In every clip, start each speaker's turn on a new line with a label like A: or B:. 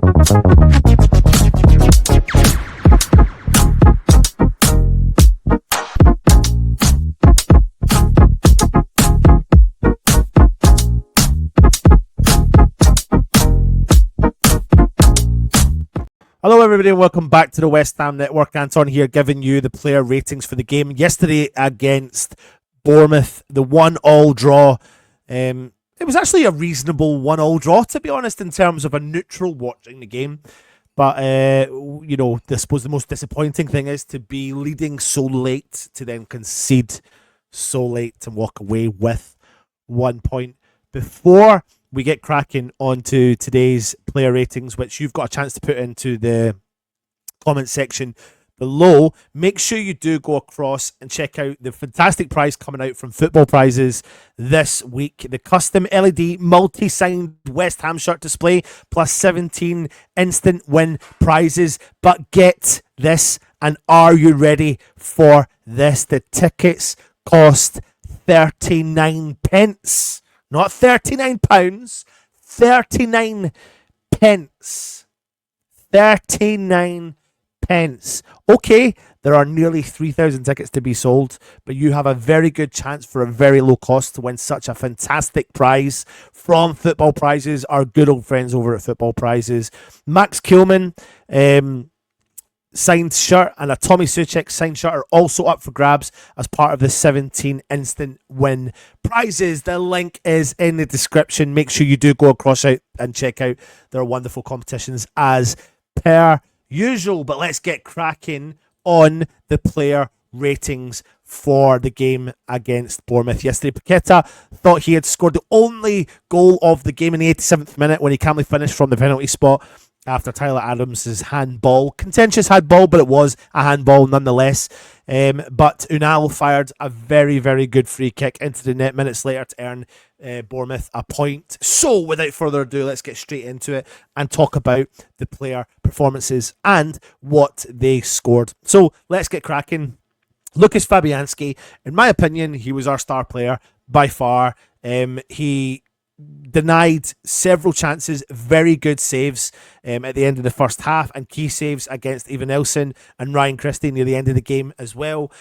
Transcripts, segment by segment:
A: Hello everybody and welcome back to the West Ham Network. Anton here giving you the player ratings for the game yesterday against Bournemouth, the 1-1 draw. It was actually a reasonable 1-1 draw, to be honest, in terms of a neutral watching the game. But, I suppose the most disappointing thing is to be leading so late, to then concede so late and walk away with 1 point. Before we get cracking onto today's player ratings, which you've got a chance to put into the comment section below, make sure you do go across and check out the fantastic prize coming out from Football Prizes this week. The custom LED multi-signed West Ham shirt display plus 17 instant win prizes. But get this, and are you ready for this? The tickets cost 39 pence. Not £39, 39 pence. 39 pence. Okay, there are nearly 3,000 tickets to be sold, but you have a very good chance for a very low cost to win such a fantastic prize from Football Prizes, our good old friends over at Football Prizes. Max Kilman, signed shirt and a Tommy Suchek signed shirt are also up for grabs as part of the 17 instant win prizes. The link is in the description. Make sure you do go across out and check out their wonderful competitions as per usual. But let's get cracking on the player ratings for the game against Bournemouth yesterday. Paqueta thought he had scored the only goal of the game in the 87th minute when he calmly finished from the penalty spot after Tyler Adams' handball. Contentious handball, but it was a handball nonetheless. But Unal fired a very, very good free kick into the net minutes later to earn Bournemouth a point. So without further ado, let's get straight into it and talk about the player performances and what they scored. So let's get cracking. Lucas Fabianski, in my opinion, he was our star player by far. He denied several chances, very good saves at the end of the first half, and key saves against Evan Nelson and Ryan Christie near the end of the game as well.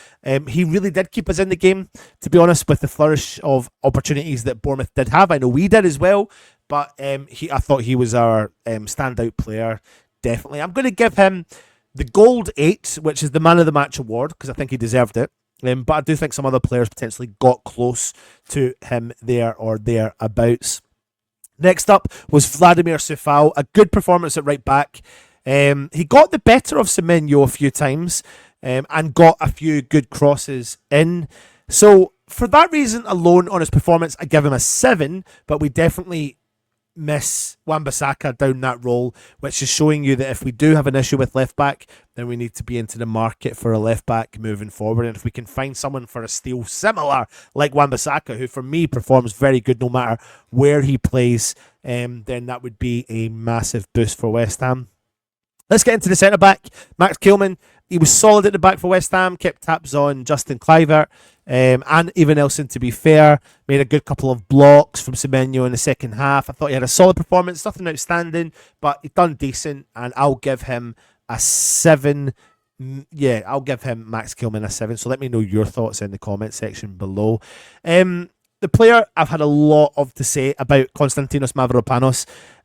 A: He really did keep us in the game, to be honest, with the flourish of opportunities that Bournemouth did have. I know we did as well, but I thought he was our standout player, definitely. I'm going to give him the Gold 8, which is the Man of the Match award, because I think he deserved it. But I do think some other players potentially got close to him there or thereabouts. Next up was Vladimir Sufal, a good performance at right back. He got the better of Semenyo a few times and got a few good crosses in. So for that reason alone on his performance, I give him a 7, but we definitely miss Wan-Bissaka down that role, which is showing you that if we do have an issue with left back, then we need to be into the market for a left back moving forward. And if we can find someone for a steal similar like Wan-Bissaka, who for me performs very good no matter where he plays, then that would be a massive boost for West Ham. Let's get into the centre back. Max Kilman, he was solid at the back for West Ham, kept tabs on Justin Kluivert and Evan Nelson, to be fair. Made a good couple of blocks from Semenyo in the second half. I thought he had a solid performance, nothing outstanding, but he done decent, and I'll give him a 7. Yeah, I'll give him Max Kilman a 7. So let me know your thoughts in the comment section below. The player I've had a lot to say about, Konstantinos Mavropanos.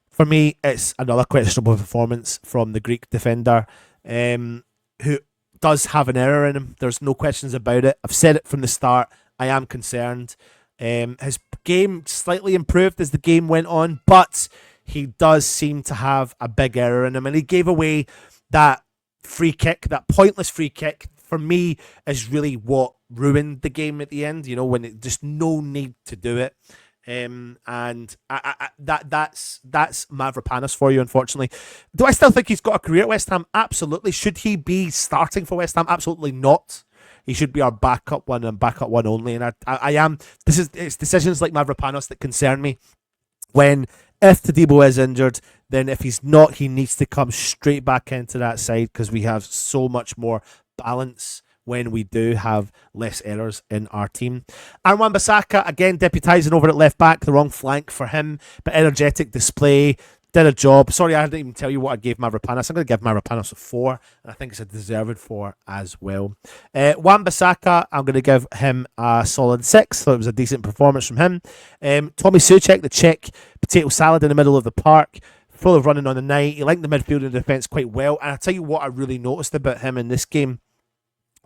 A: For me, it's another questionable performance from the Greek defender, who does have an error in him. There's no questions about it. I've said it from the start. I am concerned. His game slightly improved as the game went on, but he does seem to have a big error in him. And he gave away that free kick, that pointless free kick, for me, is really what ruined the game at the end, when it just no need to do it. That's Mavropanos for you, unfortunately. Do I still think he's got a career at West Ham? Absolutely. Should he be starting for West Ham? Absolutely not. He should be our backup one and backup one only. And it's decisions like Mavropanos that concern me. If Todibo is injured, then if he's not, he needs to come straight back into that side, because we have so much more balance when we do have less errors in our team. And Wan-Bissaka, again, deputising over at left back, the wrong flank for him, but energetic display. Did a job. Sorry, I didn't even tell you what I gave Mavropanos. I'm going to give Mavropanos a 4, and I think it's a deserved 4 as well. Wan-Bissaka, I'm going to give him a solid 6. Thought it was a decent performance from him. Tommy Soucek, the Czech, potato salad in the middle of the park, full of running on the night. He liked the midfield and the defence quite well. And I'll tell you what I really noticed about him in this game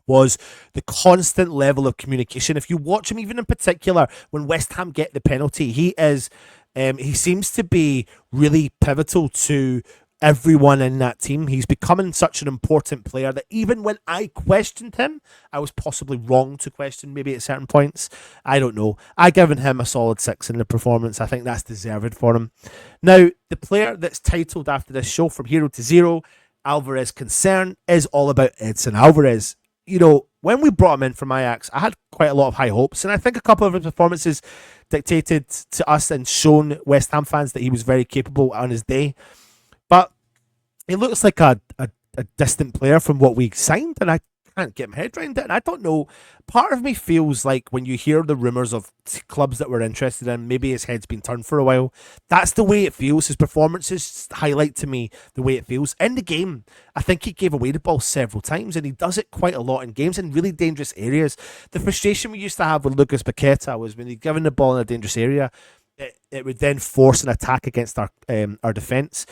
A: was the constant level of communication. If you watch him, even in particular, when West Ham get the penalty, he seems to be really pivotal to everyone in that team. He's becoming such an important player that even when I questioned him, I was possibly wrong to question maybe at certain points. I don't know. I given him a solid 6 in the performance. I think that's deserved for him. Now, the player that's titled after this show, From Hero to Zero, Alvarez Concern, is all about Edson Alvarez. When we brought him in from Ajax, I had quite a lot of high hopes, and I think a couple of his performances dictated to us and shown West Ham fans that he was very capable on his day. But he looks like a distant player from what we signed, and I can't get my head around it. And I don't know. Part of me feels like when you hear the rumours of clubs that we're interested in, maybe his head's been turned for a while. That's the way it feels. His performances highlight to me the way it feels. In the game, I think he gave away the ball several times, and he does it quite a lot in games in really dangerous areas. The frustration we used to have with Lucas Paqueta was when he'd given the ball in a dangerous area, it would then force an attack against our defence.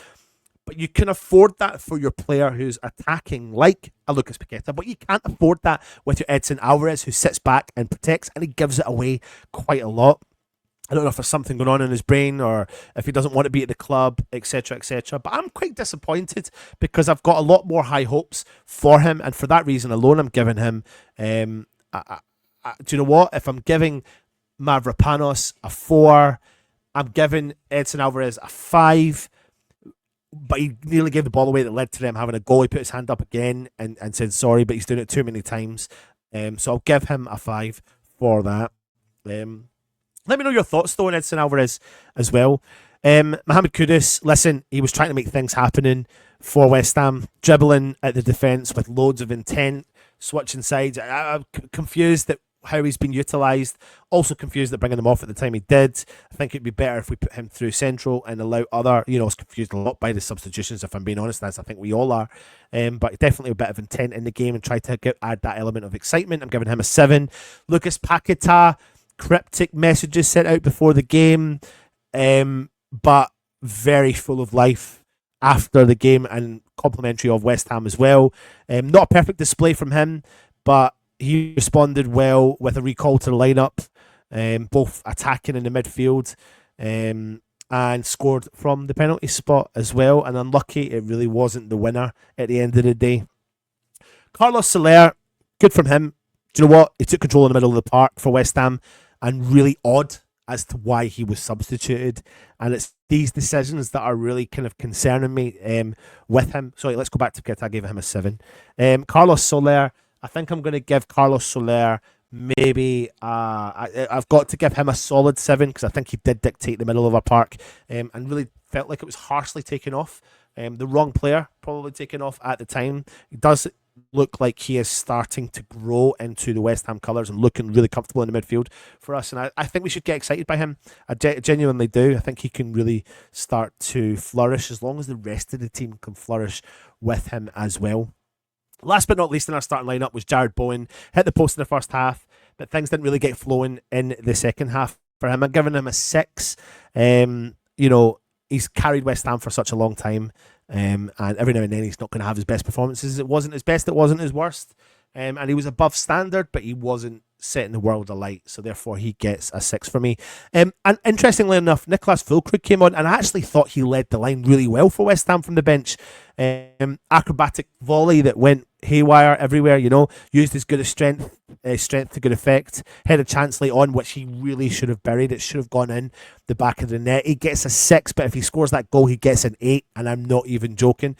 A: But you can afford that for your player who's attacking like a Lucas Paqueta, but you can't afford that with your Edson Alvarez, who sits back and protects, and he gives it away quite a lot. I don't know if there's something going on in his brain or if he doesn't want to be at the club, etc., etc. But I'm quite disappointed because I've got a lot more high hopes for him, and for that reason alone, I'm giving him. Do you know what? If I'm giving Mavropanos a 4, I'm giving Edson Alvarez a 5. But he nearly gave the ball away that led to them having a goal. He put his hand up again and said sorry, but he's doing it too many times. So I'll give him a 5 for that. Let me know your thoughts, though, on Edson Alvarez as well. Mohamed Kudus, listen, he was trying to make things happening for West Ham, dribbling at the defence with loads of intent, switching sides. I'm confused at how he's been utilised. Also confused at bringing him off at the time he did. I think it'd be better if we put him through central and allow other, I was confused a lot by the substitutions, if I'm being honest, as I think we all are. But definitely a bit of intent in the game and try to add that element of excitement. I'm giving him a 7. Lucas Paqueta, cryptic messages sent out before the game, but very full of life after the game and complimentary of West Ham as well. Not a perfect display from him, but he responded well with a recall to the lineup, both attacking in the midfield, and scored from the penalty spot as well. And unlucky, it really wasn't the winner at the end of the day. Carlos Soler, good from him. Do you know what? He took control in the middle of the park for West Ham, and really odd as to why he was substituted. And it's these decisions that are really kind of concerning me with him. Sorry, let's go back to Kit. I gave him a 7. Carlos Soler, I think I'm going to give Carlos Soler maybe I've got to give him a solid 7 because I think he did dictate the middle of our park and really felt like it was harshly taken off. The wrong player probably taken off at the time. He does look like he is starting to grow into the West Ham colours and looking really comfortable in the midfield for us, and I think we should get excited by him. I genuinely do. I think he can really start to flourish as long as the rest of the team can flourish with him as well. Last but not least in our starting lineup was Jared Bowen. Hit the post in the first half, but things didn't really get flowing in the second half for him. I'm giving him a 6. He's carried West Ham for such a long time, and every now and then he's not going to have his best performances. It wasn't his best, it wasn't his worst, and he was above standard, but he wasn't setting the world alight, so therefore he gets a 6 for me. And interestingly enough, Nicolas Füllkrug came on, and I actually thought he led the line really well for West Ham from the bench. Acrobatic volley that went haywire everywhere, used his good strength to good effect. Had a chance late on, which he really should have buried. It should have gone in the back of the net. He gets a 6, but if he scores that goal, he gets an 8, and I'm not even joking.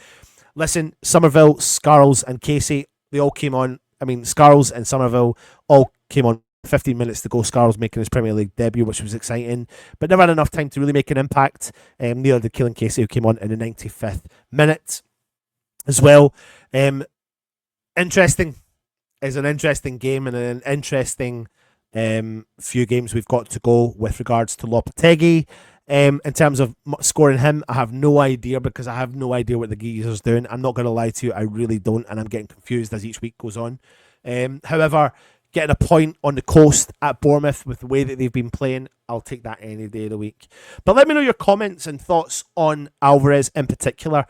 A: Listen, Somerville, Scarles, and Casey, they all came on. I mean, Scarles and Somerville all came on 15 minutes to go. Scarles making his Premier League debut, which was exciting, but never had enough time to really make an impact. Neither did Keelan Casey, who came on in the 95th minute as well. Interesting. It's an interesting game and an interesting few games we've got to go with regards to Lopetegui. In terms of scoring him, I have no idea because I have no idea what the geezer's doing. I'm not going to lie to you, I really don't, and I'm getting confused as each week goes on. However, getting a point on the coast at Bournemouth with the way that they've been playing, I'll take that any day of the week. But let me know your comments and thoughts on Alvarez in particular.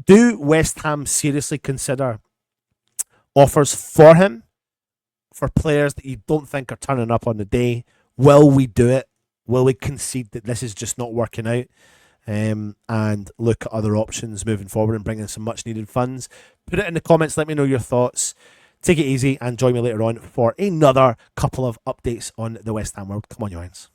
A: Do West Ham seriously consider offers for him for players that you don't think are turning up on the day? Will we do it? Will we concede that this is just not working out and look at other options moving forward and bring in some much needed funds? Put it in the comments. Let me know your thoughts. Take it easy and join me later on for another couple of updates on the West Ham world. Come on, you irons.